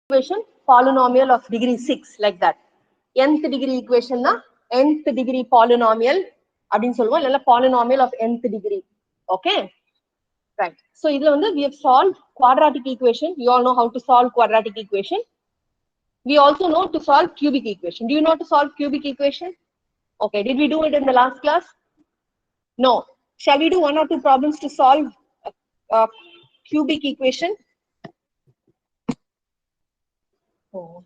equation polynomial of degree 6 like that. Nth degree equation na nth degree polynomial அப்படினு சொல்லுவோம், இல்ல polynomial of nth degree. Okay, right. So இதுல வந்து we have solved quadratic equation. You all know how to solve quadratic equation. We also know to solve cubic equation. Do you know to solve cubic equation? Okay, did we do it in the last class? No. Shall we do one or two problems to solve a cubic equation? Oh.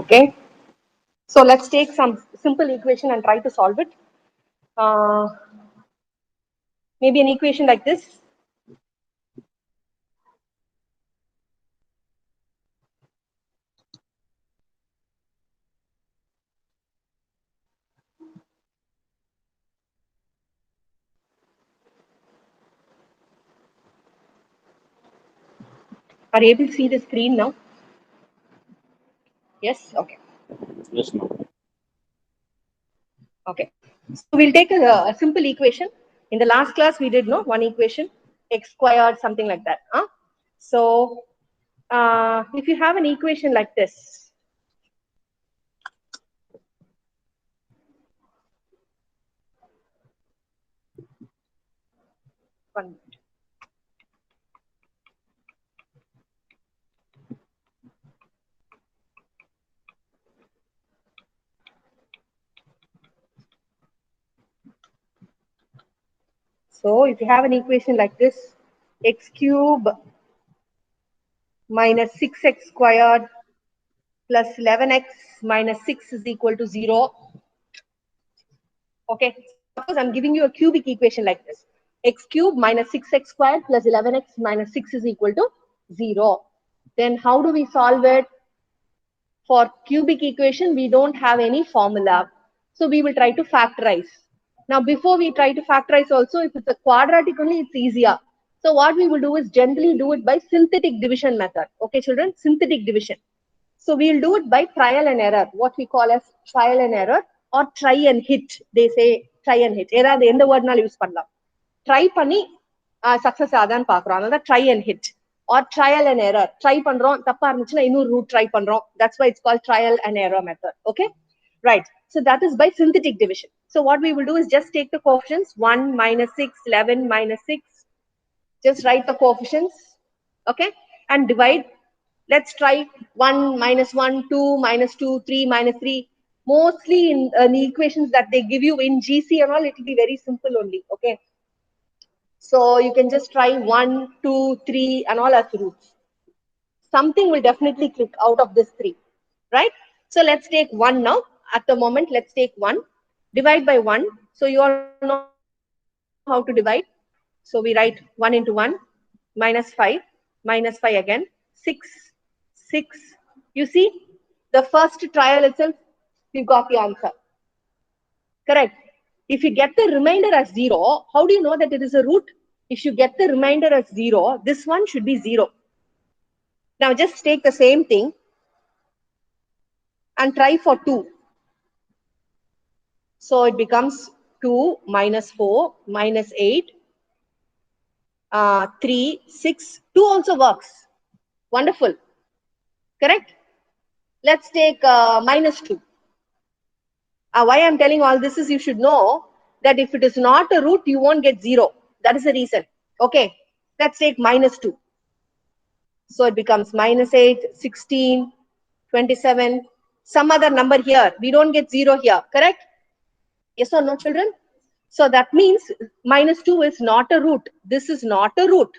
Okay, so let's take some simple equation and try to solve it. Maybe an equation like this. Are you able to see the screen now? Yes, okay. Yes, ma'am. Okay, so we'll take a simple equation. In the last class, we did no one equation, x squared, something like that. Huh? So if you have an equation like this, one minute. So if you have an equation like this, x cube minus 6x squared plus 11x minus 6 is equal to 0. Okay, suppose I'm giving you a cubic equation like this. X cube minus 6x squared plus 11x minus 6 is equal to 0. Then how do we solve it? For cubic equation, we don't have any formula. So we will try to factorize. Now, before we try to factorize also, if it's a quadratic only, it's easier. So what we will do is generally do it by synthetic division method. Okay, children, synthetic division. So we'll do it by trial and error, what we call as trial and error or try and hit. They say try and hit. ஏதாவது எந்த வேர்ட்னாலும் use பண்ணலாம். Try பண்ணி success ஆதான்னு பாக்குறோம், அதனால try and hit or trial and error. Try பண்றோம், தப்பா இருந்துச்சுன்னா இன்னொரு ரூட் ட்ரை பண்றோம். That's why it's called trial and error method. Okay, right. So that is by synthetic division. So what we will do is just take the coefficients 1 minus 6, 11 minus 6. Just write the coefficients. Okay, and divide. Let's try 1 minus 1, 2 minus 2, 3 minus 3. Mostly in the equations that they give you in GC and all, it will be very simple only. Okay, so you can just try 1, 2, 3 and all as roots. Something will definitely click out of this 3, right? So let's take 1 now. At the moment, let's take 1. Divide by 1. So you all know how to divide. So we write 1 into 1 minus 5 minus 5 again 6 6. You see the first trial itself, we've got the answer. Correct. If you get the remainder as 0, how do you know that it is a root? If you get the remainder as 0, this one should be 0. Now just take the same thing and try for 2. So it becomes 2 minus 4 minus 8, 3, 6. 2 also works. Wonderful. Correct? Let's take minus 2. Why I'm telling all this is you should know that if it is not a root, you won't get 0. That is the reason. Okay. Let's take minus 2. So it becomes minus 8, 16, 27, some other number here. We don't get 0 here. Correct? Yes or no, children? So that means minus 2 is not a root. This is not a root.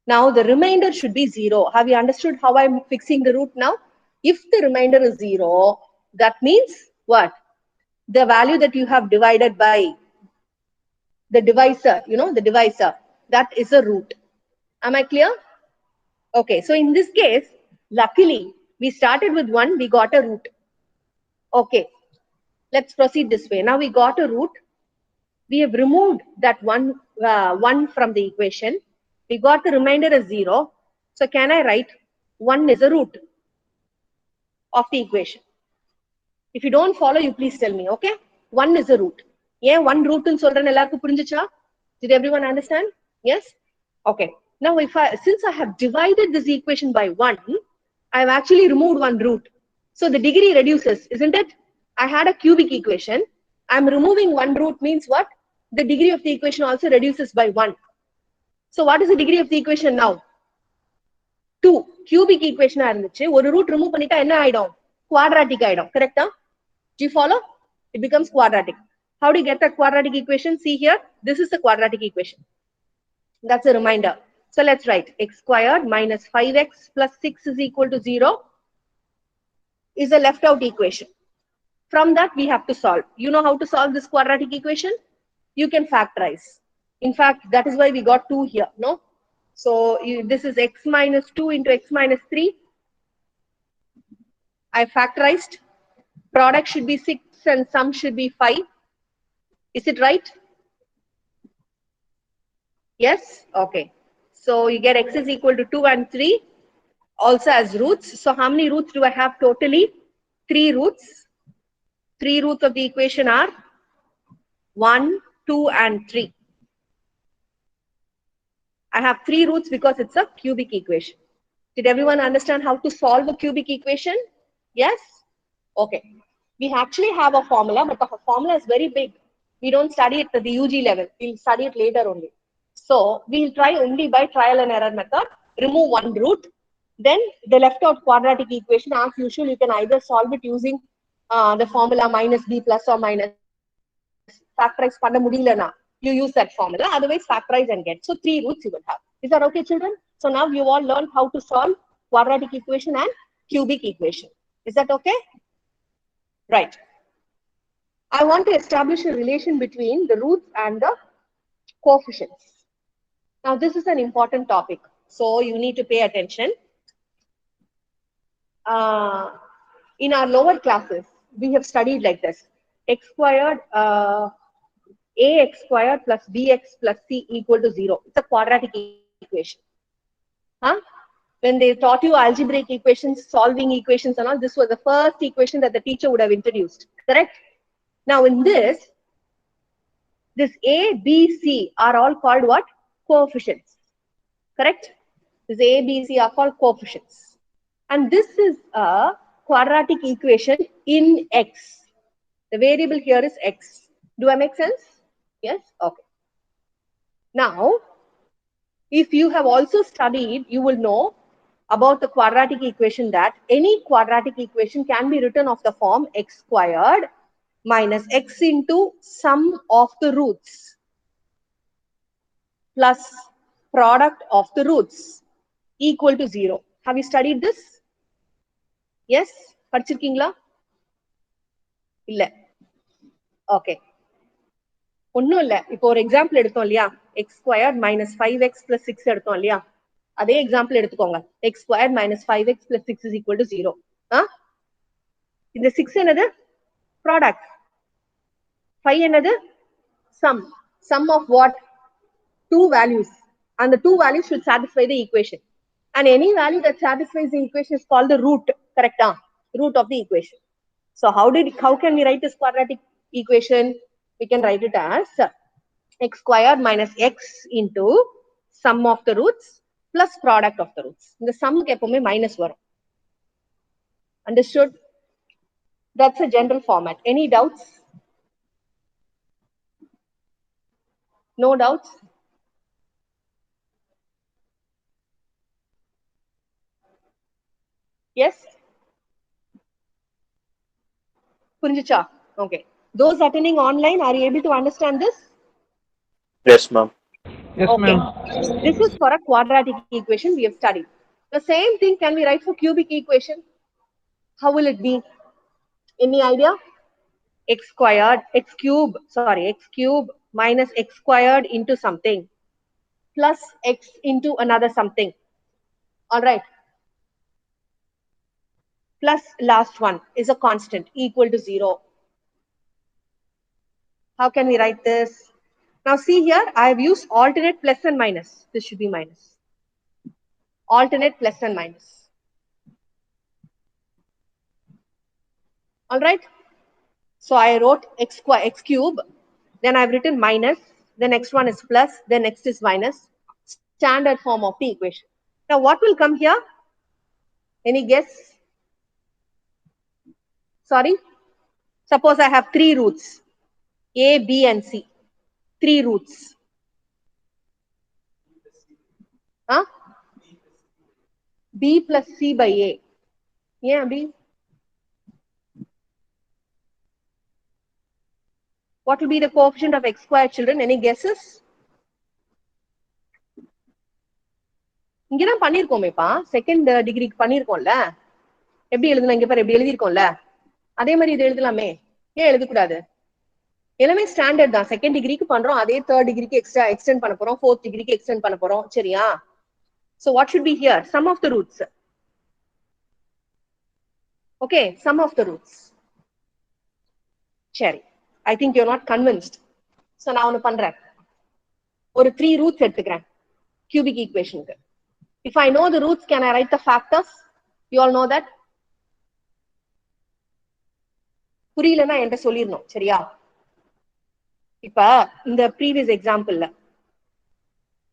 Now the remainder should be 0. Have you understood how I'm fixing the root now? If the remainder is 0, that means what? The value that you have divided by the divisor, the divisor, that is a root. Am I clear? Okay, so in this case, luckily, we started with 1, we got a root. Okay, let's proceed this way. Now we got a root. We have removed that one from the equation. We got the remainder as 0. So can I write 1 is a root of the equation? If you don't follow, you please tell me, okay? 1 is a root. Yeah, 1 root in solran ellarku purinjicha? Did everyone understand? Yes? Okay. Now, since I have divided this equation by 1, I have actually removed 1 root. So the degree reduces, isn't it? I had a cubic equation. I'm removing 1 root means what? The degree of the equation also reduces by 1. So what is the degree of the equation now? 2. Cubic equation irundhuchu. One root remove pannita enna aidum? Quadratic aidum. Correct? Do you follow? It becomes quadratic. How do you get that quadratic equation? See here. This is the quadratic equation. That's a reminder. So let's write x squared minus 5x plus 6 is equal to 0 is a left out equation. From that, we have to solve. You know how to solve this quadratic equation? You can factorize. In fact, that is why we got 2 here, no? So this is x minus 2 into x minus 3. I factorized. Product should be 6 and sum should be 5. Is it right? Yes? Okay. So you get x is equal to 2 and 3 also as roots. So how many roots do I have totally? 3 roots. 3 roots of the equation are 1, 2 and 3. I have 3 roots because it's a cubic equation. Did everyone understand how to solve a cubic equation? Yes? Okay. We actually have a formula, but the formula is very big. We don't study it at the UG level. We'll study it later only. So we'll try only by trial and error method. Remove 1 root. Then the left out quadratic equation, as usual, you can either solve it using the formula minus b plus or minus. Factorize panna mudiyalana. You use that formula. Otherwise, factorize and get. So 3 roots you will have. Is that okay, children? So now you all learned how to solve quadratic equation and cubic equation. Is that okay? Right. I want to establish a relation between the roots and the coefficients. Now, this is an important topic. So you need to pay attention. In our lower classes, we have studied like this. X squared, ax squared plus bx plus c equal to 0. It's a quadratic equation. Huh? When they taught you algebraic equations, solving equations and all, this was the first equation that the teacher would have introduced. Correct? Now in this A, B, C are all called what? Coefficients. Correct? This A, B, C are called coefficients. And this is a quadratic equation in X. The variable here is X. Do I make sense? Yes? Okay. Now, if you have also studied, you will know about the quadratic equation that any quadratic equation can be written of the form x squared minus x into sum of the roots plus product of the roots equal to 0. Have you studied this? Yes? Padichirkingla? Illa. Okay. ஒன்னும் இல்ல இப்போ ஒரு example எடுத்தோம் இல்லையா x squared minus 5x plus 6 எடுத்தோம் இல்லையா அதே example எடுத்துக்கோங்க x squared minus 5x plus 6 is equal to 0. இந்த 6 என்னது product Phi another sum. Sum of what? Two values. And the two values should satisfy the equation. And any value that satisfies the equation is called the root. Correct? Root of the equation. So how can we write this quadratic equation? We can write it as x squared minus x into sum of the roots plus product of the roots. The sum ke minus varum. Understood? That's a general format. Any doubts? No doubts? Yes? Punjicha. Okay. Those attending online, are you able to understand this? Yes, ma'am. Yes, Okay. ma'am. This is for a quadratic equation we have studied. The same thing can we write for cubic equation? How will it be? Any idea? X cube minus x squared into something plus x into another something. All right. Plus last one is a constant equal to 0. How can we write this? Now see here, I have used alternate plus and minus. This should be minus. Alternate plus and minus. All right. So I wrote x cube, then I've written minus, the next one is plus, then next is minus. Standard form of the equation. Now what will come here? Any guess? Sorry? Suppose I have three roots, A, B and C. Three roots. Huh? B plus C by A. Yeah, B. What will be the coefficient of x squared, children? Any guesses? இங்கதான் பண்ணிருக்கோமேப்பா second டிகிரிக்கு பண்ணிருக்கோம்ல எப்படி எழுதலாம் இங்க பாரு எப்படி எழுதிருக்கோம்ல அதே மாதிரி இது எழுதலாமே ஏன் எழுதக்கூடாது எல்லாமே ஸ்டாண்டர்ட் தான் செகண்ட் டிகிரிக்கு பண்றோம் அதே தேர்ட் டிகிரிக்கு எக்ஸ்ட்ரா எக்ஸ்டெண்ட் பண்ண போறோம் ஃபோர்த் டிகிரிக்கு எக்ஸ்டெண்ட் பண்ண போறோம் சரியா so what should be here sum of the roots okay sum of the roots சரி I think you're not convinced so நான் ஒன்னு பண்றேன் ஒரு 3 roots எடுத்துக்கிறேன் cubic equationக்கு if I know the roots can I write the factors you all know that புரியலன்னா என்கிட்ட சொல்லிடணும் சரியா இப்ப இந்த previous exampleல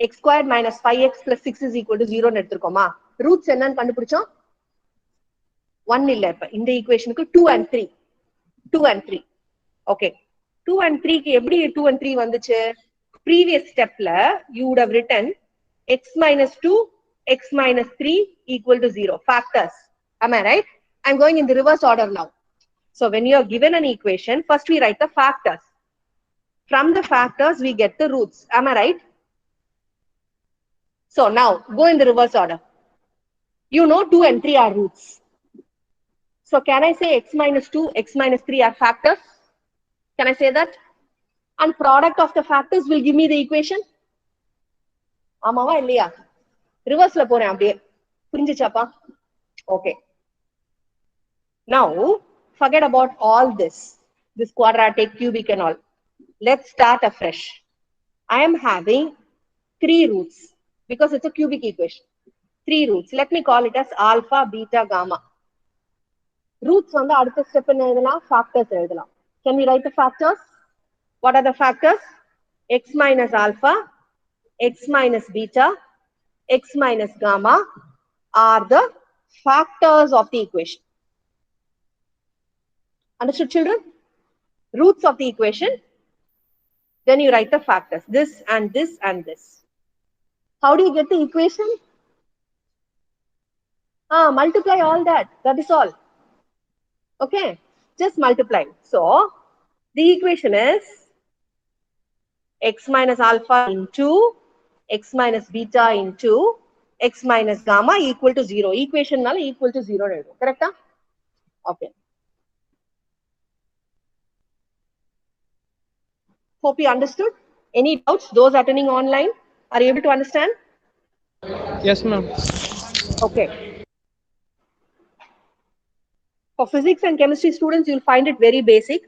x squared minus 5x plus 6 is equal to 0 எடுத்துருக்கோமா roots என்னன்னு கண்டுபிடிச்சோம் 1 இல்ல இப்ப இந்த ஈக்குவேஷனுக்கு 2 and 3 okay 2 and 3 க்கு எப்படி 2 and 3 வந்துச்சு previous stepல you would have written x minus 2 x minus 3 equal to 0 factors am I right I'm going in the reverse order now so when you are given an equation first we write the factors from the factors we get the roots am I right so now go in the reverse order you know 2 and 3 are roots so can I say x minus 2 x minus 3 are factors can I say that and product of the factors will give me the equation ஆமாவா இல்லையா ரிவர்ஸ்ல போறேன் அப்படியே புரிஞ்சுச்சாப்பா okay now forget about all this quadratic cubic and all let's start afresh I am having 3 roots because it's a cubic equation 3 roots let me call it as alpha beta gamma roots வந்து அடுத்த step என்ன எழுதலாம் factors எழுதலாம் can we write the factors what are the factors x minus alpha x minus beta x minus gamma are the factors of the equation understood children roots of the equation then you write the factors this and this and this how do you get the equation multiply all that is all okay just multiply so the equation is x minus alpha into x minus beta into x minus gamma equal to 0 equation nala equal to 0 எழுதும் correct okay hope you understood any doubts those attending online are you able to understand Yes, ma'am. okay for physics and chemistry students you'll find it very basic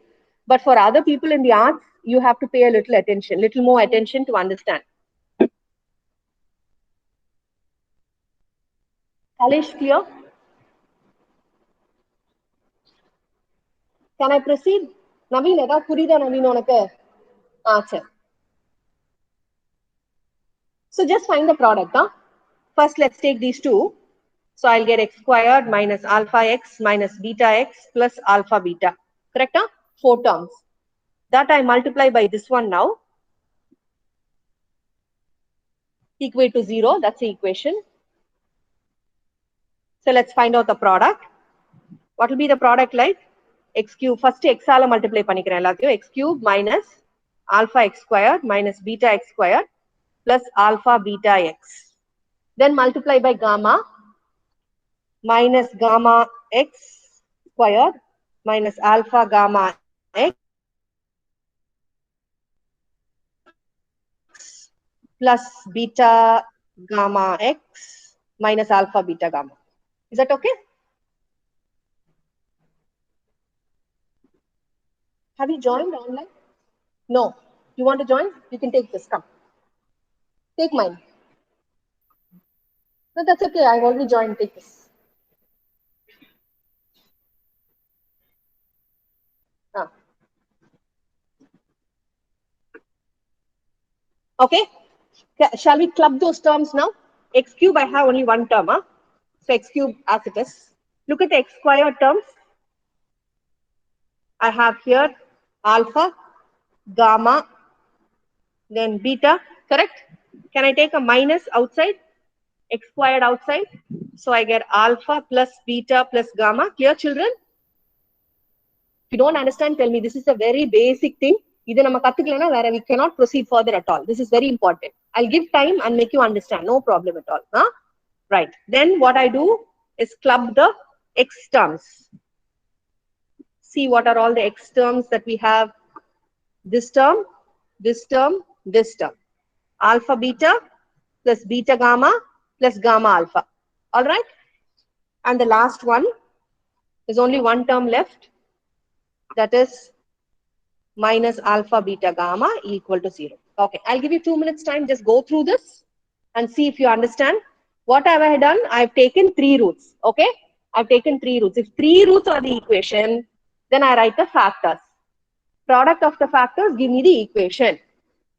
But for other people in the arts, you have to pay a little more attention to understand. Kalesh, clear? Can I proceed? Naveen, edha purida Naveen unakku? Sure. So just find the product. Huh? First, let's take these two. So I'll get x squared minus alpha x minus beta x plus alpha beta. Correct? Huh? 4 terms. That I multiply by this one now. Equal to 0. That's the equation. So let's find out the product. What will be the product like? X cube. First x ala multiply panikren ellathaiyum. X cube minus alpha x squared minus beta x squared plus alpha beta x. Then multiply by gamma minus gamma x squared minus alpha gamma x plus beta gamma x minus alpha beta gamma. Is that okay? Have you joined online? No. You want to join? You can take this. Come. Take mine. No, that's okay. I've already joined. Take this. Okay. Shall we club those terms now? X cube, I have only one term. Huh? So x cube as it is. Look at the x squared terms. I have here alpha, gamma, then beta, correct? Can I take a minus outside? X squared outside. So I get alpha plus beta plus gamma. Clear, children? If you don't understand, tell me. This is a very basic thing. Where we cannot proceed further at all. This is very important. I'll give time and make you understand. No problem at all. Huh? Right. Then what I do is club the x terms. See what are all the x terms that we have. This term, this term, this term. Alpha beta plus beta gamma plus gamma alpha. All right. And the last one, there's only one term left. That is minus alpha beta gamma equal to 0. Okay, I'll give you 2 minutes time. Just go through this and see if you understand. What have I done? I've taken 3 roots. Okay, I've taken 3 roots. If 3 roots are the equation, then I write the factors. Product of the factors give me the equation.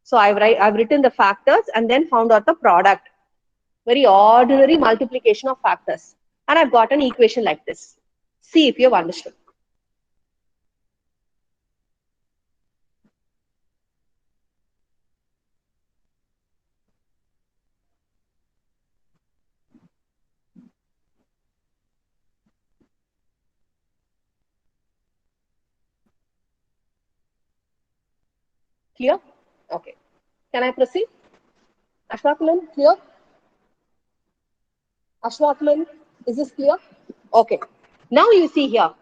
So I've written the factors and then found out the product. Very ordinary multiplication of factors. And I've got an equation like this. See if you have understood. Clear? Okay. Can I proceed? Ashwatman, clear? Ashwatman, is this clear? Okay. Now you see here.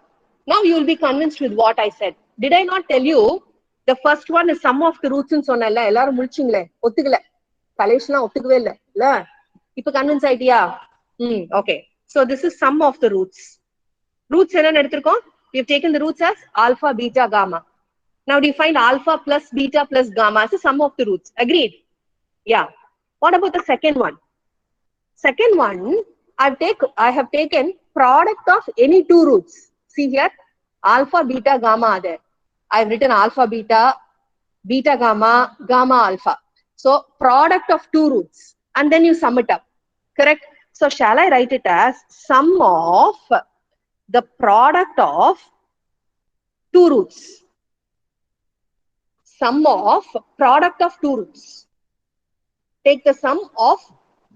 Now you will be convinced with what I said. Did I not tell you the first one is sum of the roots in sonnalla? Ellarum mulichingale. Ottukala. Kaleshna ottukave illa. Illa. Ipo convince idea. Okay. So this is sum of the roots. Roots enna eduthirkom? We have taken the roots as alpha, beta, gamma. Now do you find alpha plus beta plus gamma as the sum of the roots? Agreed? Yeah. What about the second one? Second one, I have taken product of any 2 roots. See here, alpha, beta, gamma are there. I've written alpha, beta, beta, gamma, gamma, alpha. So product of 2 roots, and then you sum it up. Correct? So shall I write it as sum of the product of 2 roots? Sum of product of 2 roots. Take the sum of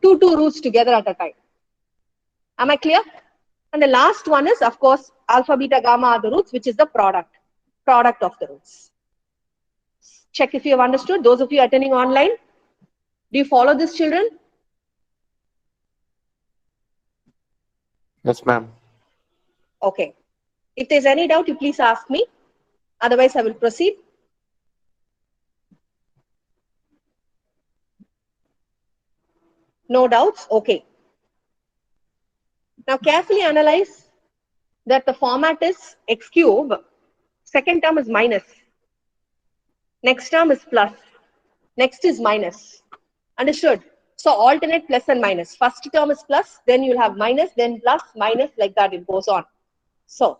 two roots together at a time. Am I clear? And the last one is, of course, alpha, beta, gamma are the roots, which is the product of the roots. Check if you have understood. Those of you attending online, do you follow this, children? Yes, ma'am. Okay. If there's any doubt, you please ask me. Otherwise, I will proceed. No doubts? Okay. Now carefully analyze that the format is x cube. Second term is minus. Next term is plus. Next is minus. Understood? So alternate plus and minus. First term is plus, then you'll have minus, then plus, minus, like that it goes on. So,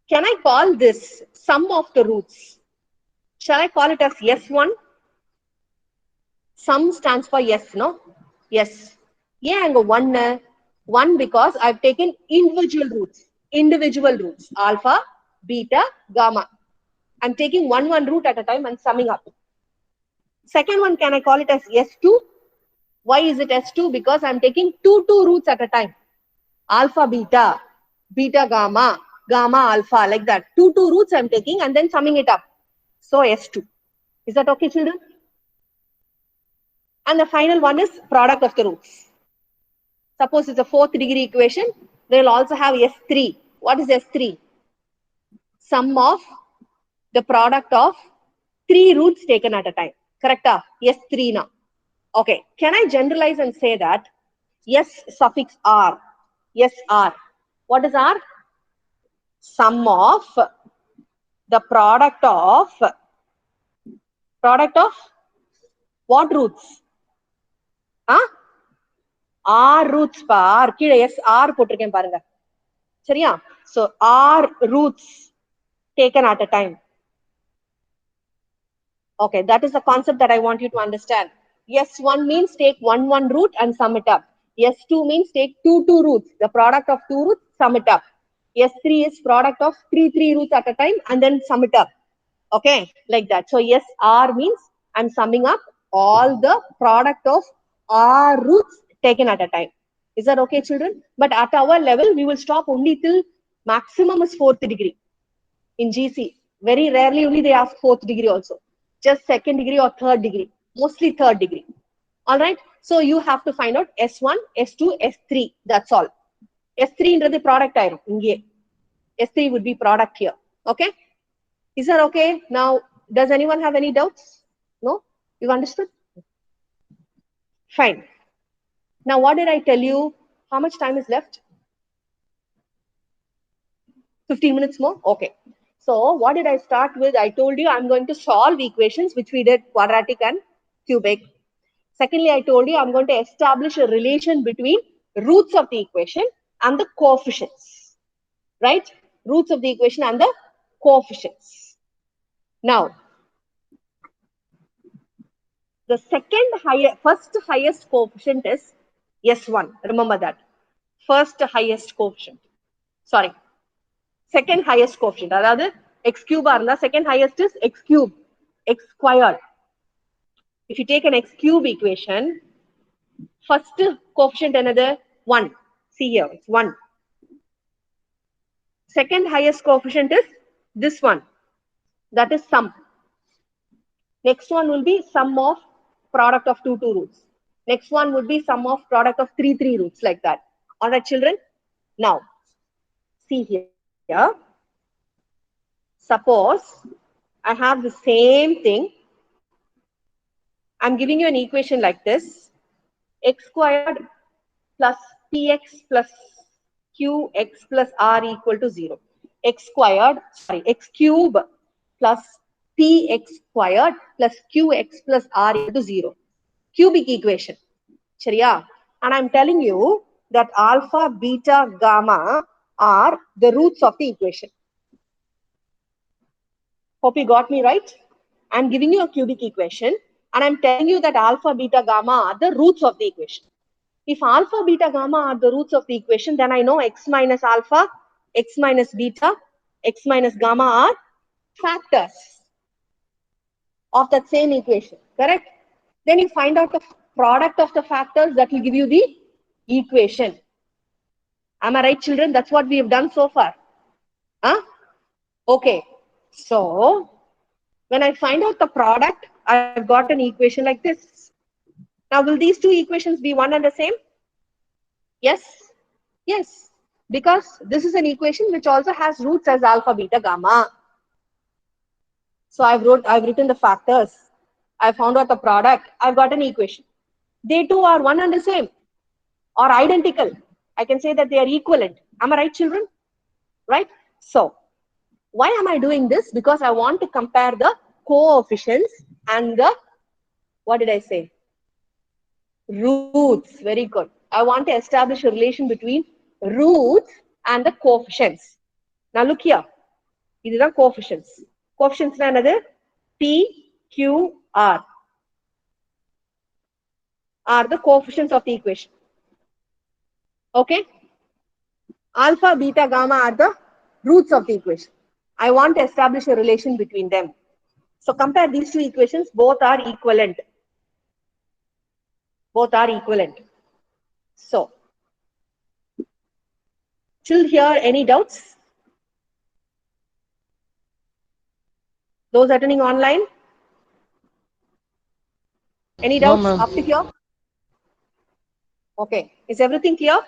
can I call this sum of the roots? Shall I call it as S1? Sum stands for yes, no? Yes. Yeah, and 1. 1 because I've taken individual roots. Individual roots. Alpha, beta, gamma. I'm taking one root at a time and summing up. Second one, can I call it as S2? Why is it S2? Because I'm taking two roots at a time. Alpha, beta, beta, gamma, gamma, alpha, like that. Two roots I'm taking and then summing it up. So S2. Is that okay, children? And the final one is product of the roots. Suppose it's a 4th degree equation. They will also have S3. What is S3? Sum of the product of 3 roots taken at a time. Correct? S3 now. Okay. Can I generalize and say that S suffix R? Yes, R. What is R? Sum of the product of what roots? R roots par. Yes, R potriken parunga. Seriya? So R roots taken at a time. Okay, that is the concept that I want you to understand. S1 means take one root and sum it up. S2 means take two roots. The product of 2 roots, sum it up. S3 is product of three roots at a time and then sum it up. Okay, like that. So SR means I'm summing up all the product of R roots taken at a time. Is that okay, children? But at our level, we will stop only till maximum is 4th degree in GC. Very rarely only they ask 4th degree also. Just 2nd degree or 3rd degree. Mostly 3rd degree. All right. So you have to find out S1, S2, S3. That's all. S3 is the product item. S3 would be product here. Okay. Is that okay? Now, does anyone have any doubts? No? You understood? Fine. Now, what did I tell you? How much time is left? 15 minutes more? Okay. So, what did I start with? I told you I'm going to solve equations, which we did quadratic and cubic. Secondly, I told you I'm going to establish a relation between roots of the equation and the coefficients. Right? Roots of the equation and the coefficients. Now, the first highest coefficient is S1. Remember that. First highest coefficient. Sorry. Second highest coefficient. That x cube arna. Second highest is x cube. X squared. If you take an x cube equation, first coefficient another 1. See here, it's 1. Second highest coefficient is this one. That is sum. Next one will be sum of product of two roots. Next one would be sum of product of three roots, like that. All right, children? Now, see here. Suppose I have the same thing. I'm giving you an equation like this. X squared plus px plus qx plus r equal to 0. X cube plus px squared plus qx plus r equal to 0. Cubic equation. Chariya? And I'm telling you that alpha, beta, gamma are the roots of the equation. Hope you got me right. I'm giving you a cubic equation and I'm telling you that alpha, beta, gamma are the roots of the equation. If alpha, beta, gamma are the roots of the equation, then I know x minus alpha, x minus beta, x minus gamma are factors of that same equation, correct? Then you find out the product of the factors that will give you the equation. Am I right, children? That's what we have done so far. Huh? Okay. So, when I find out the product, I've got an equation like this. Now, will these two equations be one and the same? Yes. Yes. Because this is an equation which also has roots as alpha, beta, gamma. So, I've written the factors. I found out the product. I've got an equation. They two are one and the same or identical. I can say that they are equivalent. Am I right, children? Right? So, why am I doing this? Because I want to compare the coefficients and the, what did I say? Roots. Very good. I want to establish a relation between roots and the coefficients. Now look here. These are coefficients. Coefficients are another P, Q, R are the coefficients of the equation. Okay? Alpha, beta, gamma are the roots of the equation. I want to establish a relation between them. So compare these two equations. Both are equivalent. Both are equivalent. So, till here, any doubts? Those attending online? Any No, doubts ma'am. up to here? Okay. Is everything clear?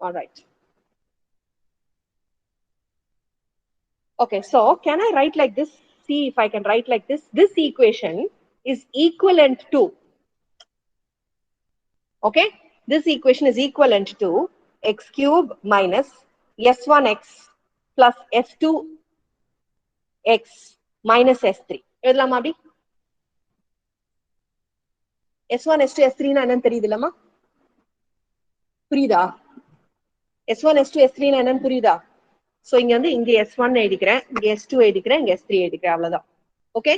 All right. Okay, so can I write like this? See if I can write like this. This equation is equivalent to, okay? This equation is equivalent to x cube minus s1x plus s2x minus s3. எழுதலாமா அப்படி? s1, s2, s3 னா என்னன்னு தெரியுது இல்லம்மா? புரியுதா? s1, s2, s3 னா என்னன்னு புரியுதா? So இங்க வந்து இங்க s1 எழுதிக்கிறேன், இங்க s2 எழுதிக்கிறேன், இங்க s3 எழுதிக்கிறேன், அவ்வளவுதான். Okay?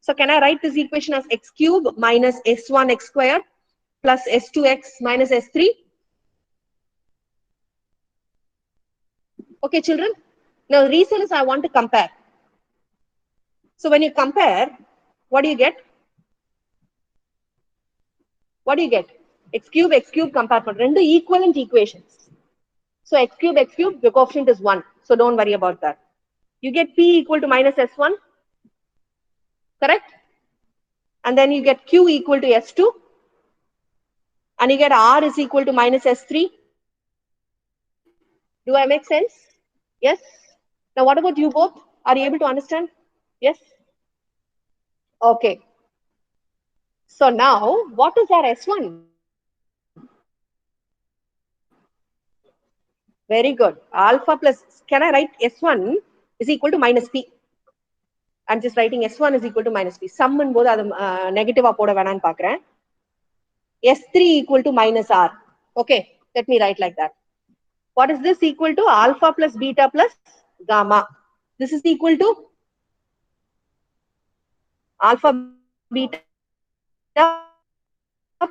So can I write this equation as x cube minus s1x squared plus s2x minus s3? Okay, children? Now the reason is I want to compare. So when you compare, what do you get? What do you get? X cube compare for two equivalent equations. So x cube, the coefficient is 1. So don't worry about that. You get p equal to minus s1. Correct? And then you get q equal to s2. And you get r is equal to minus s3. Do I make sense? Yes? Now what about you both? Are you able to understand? Yes? Okay. So now, what is our S1? Very good. Alpha plus, can I write S1 is equal to minus P? I'm just writing S1 is equal to minus P. Sum in both are negative. S3 equal to minus R. Okay, let me write like that. What is this equal to? Alpha plus beta plus gamma. This is equal to alpha beta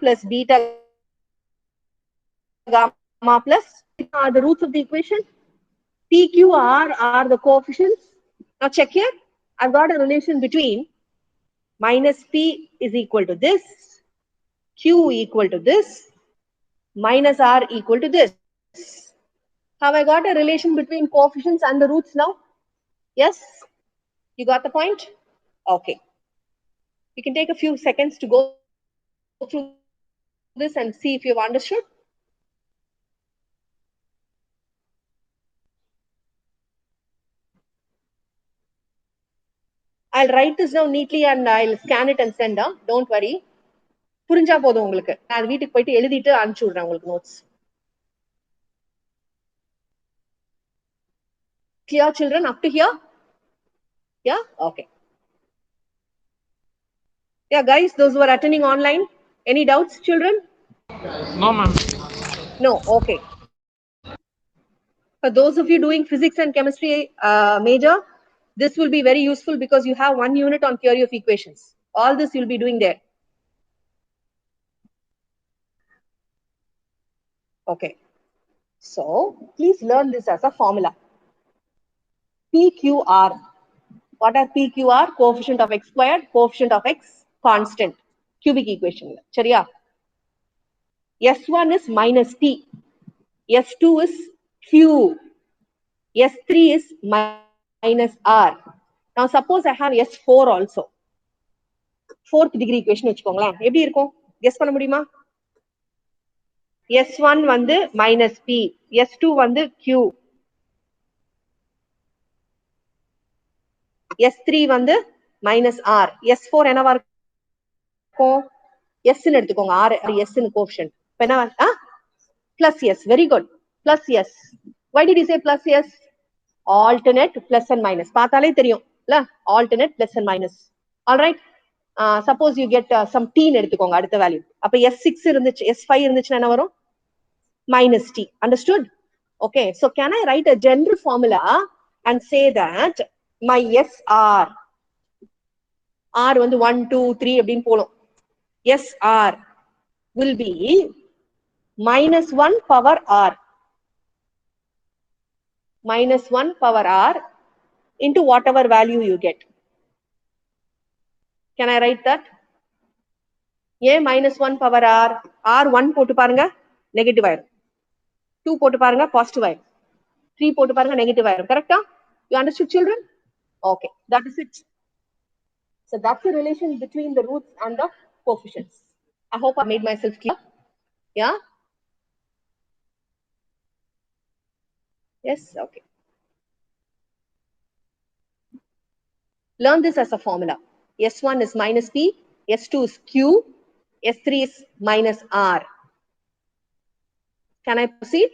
plus beta gamma plus are the roots of the equation. P, Q, R are the coefficients. Now check here. I've got a relation between minus P is equal to this, Q equal to this, minus R equal to this. Have I got a relation between coefficients and the roots now? Yes? You got the point? Okay. You can take a few seconds to go through this and see if you've understood. I'll write this down neatly and I'll scan it and send down. Don't worry. புரிஞ்சா போதும் உங்களுக்கு. நான் வீட்டுக்கு போயிட்டு எழுதிட்டு அனுப்பிச்சு விடுறேன் உங்களுக்கு notes. Clear, children, up to here? Yeah? Okay. Yeah, guys, those who are attending online, any doubts, children? No, ma'am. No, okay. For those of you doing physics and chemistry major, this will be very useful because you have one unit on theory of equations. All this you'll be doing there. Okay. So, please learn this as a formula. PQR. What are PQR? Coefficient of x squared, coefficient of x, constant. Cubic equation. Chariya. S1 is minus P. S2 is Q. S3 is minus R. Now suppose I have S4 also. Fourth degree equation வச்சுக்கோங்களேன். எப்படி இருக்கும்? Guess பண்ண முடியுமா? S1 வந்து minus P. S2 வந்து Q. S3 வந்து minus R. S4 என்னவா இருக்கும்? S ன்னு எடுத்துக்கோங்க. R S ன்னு coefficient. என்னவா? Plus S. Very good. plus S. Why did you say plus S? Alternate plus and minus. பார்த்தாலே தெரியும் இல்ல, alternate plus and minus. All right. Suppose you get some t எடுத்துக்கோங்க அடுத்த value. அப்ப S6 இருந்துச்சு, S5 இருந்துச்சுன்னா என்ன வரும்? Minus t. Understood? Okay. So can I write a general formula and say that my SR, R வந்து 1, 2, 3 அப்படின்னு போலும். SR will be minus 1 power R. Minus 1 power R into whatever value you get. Can I write that? A minus 1 power R. R1 போட்டு பாருங்க, negative ஆயிரும். 2 போட்டு பாருங்க, positive ஆயிரும். 3 போட்டு பாருங்க, negative ஆயிரும். Correct? You understood, children? Okay, that is it. So that's the relation between the roots and the coefficients. I hope I made myself clear. Yeah? Yes? Okay. Learn this as a formula. S1 is minus P, S2 is Q, S3 is minus R. Can I proceed?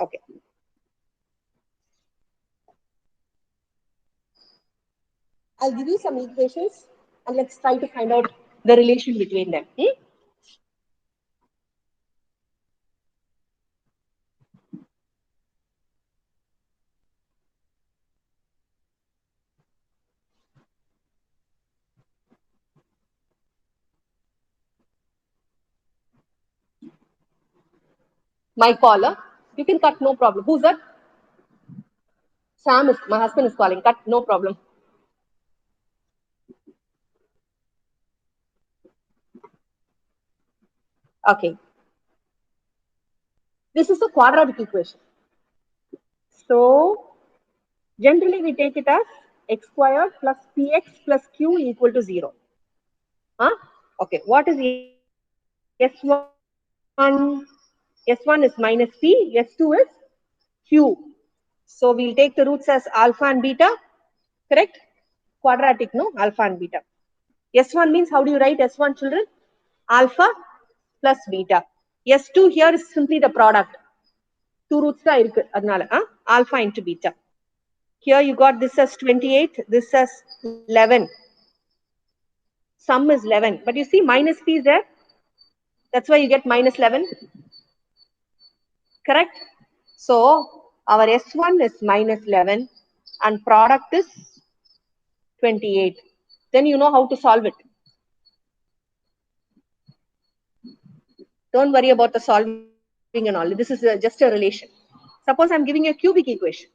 Okay. I'll give you some equations and let's try to find out the relation between them. My caller, you can cut, no problem. Who's that? Sam is, my husband is calling. Cut, no problem. Okay. This is a quadratic equation. So, generally we take it as x squared plus px plus q equal to 0. Huh? Okay. What is S1? S1 is minus p, S2 is q. So, we'll take the roots as alpha and beta. Correct? Quadratic, no? Alpha and beta. S1 means, how do you write S1, children? Alpha plus beta. S2 here is simply the product. Two roots da irukku adnala, alpha into beta. Here you got this as 28, this as 11. Sum is 11, but you see minus p is there. That's why you get minus 11. Correct? So our S1 is minus 11 and product is 28. Then you know how to solve it. Don't worry about the solving and all. This is just a relation. Suppose I'm giving you a cubic equation.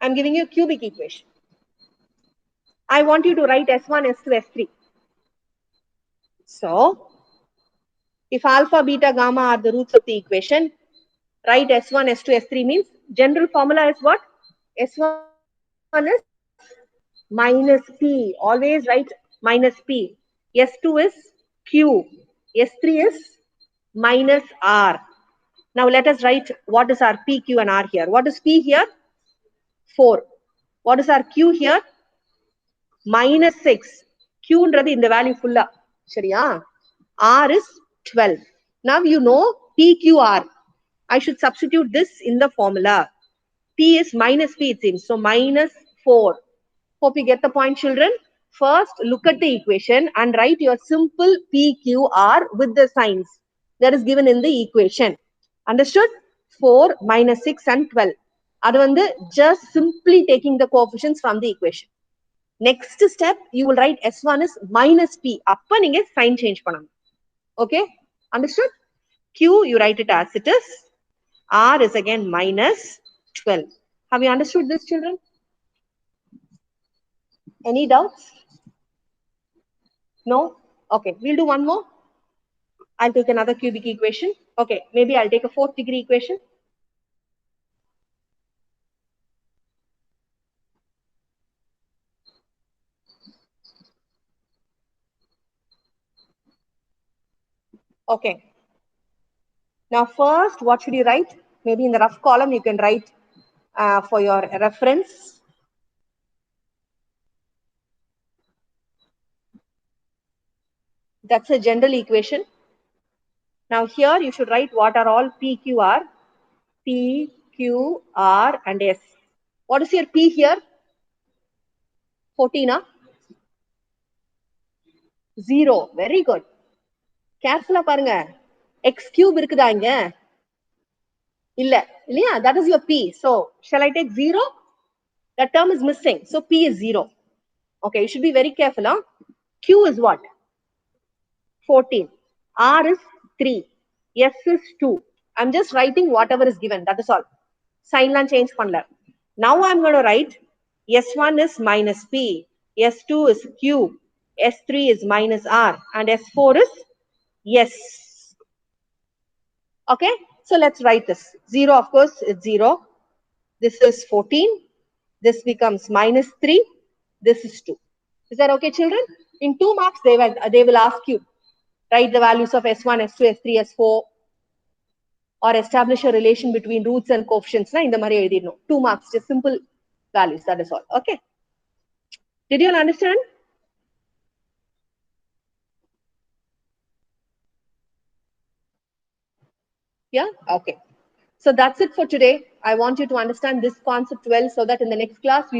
I'm giving you a cubic equation. I want you to write S1, S2, S3. So, if alpha, beta, gamma are the roots of the equation, write S1, S2, S3 means general formula is what? S1 is minus P. Always write minus P. S2 is Q. S3 is minus R. Now let us write what is our P, Q and R here. What is P here? 4. What is our Q here? Minus 6. Q in the value full. R is 12. Now you know PQR. I should substitute this in the formula. P is minus P, it seems. So minus 4. Hope you get the point, children. First, look at the equation and write your simple PQR with the signs that is given in the equation. Understood? 4, minus 6 and 12. That just simply taking the coefficients from the equation. Next step, you will write S1 is minus P. Appa ninge sign change panam. Okay? Understood? Q, you write it as it is. R is again minus 12. Have you understood this, children? Any doubts? No? Okay, we'll do one more. I'll take another cubic equation. Okay, maybe I'll take a 4th degree equation. Okay. Now first, what should you write? Maybe in the rough column, you can write for your reference. That's a general equation. Now here you should write what are all P, Q, R. P, Q, R and S. What is your P here? 14, huh? 0. Very good. Careful பாருங்க. X cube இருக்குதா இங்க? இல்ல. இல்லையா? That is your P. So, shall I take 0? That term is missing. So, P is 0. Okay, you should be very careful, huh? Q is what? 14. R is 3. S is 2. I'm just writing whatever is given. That is all. Sign line change பண்ணல. Now I'm going to write S1 is minus P. S2 is Q. S3 is minus R. And S4 is S. Okay. So let's write this. 0, of course, it's 0. This is 14. This becomes minus 3. This is 2. Is that okay, children? In 2 marks, they will ask you, write the values of S1, S2, S3, S4, or establish a relation between roots and coefficients. In the Mari 2 marks, just simple values. That is all. Okay. Did you all understand? Yeah. Okay. So that's it for today. I want you to understand this concept well so that in the next class we will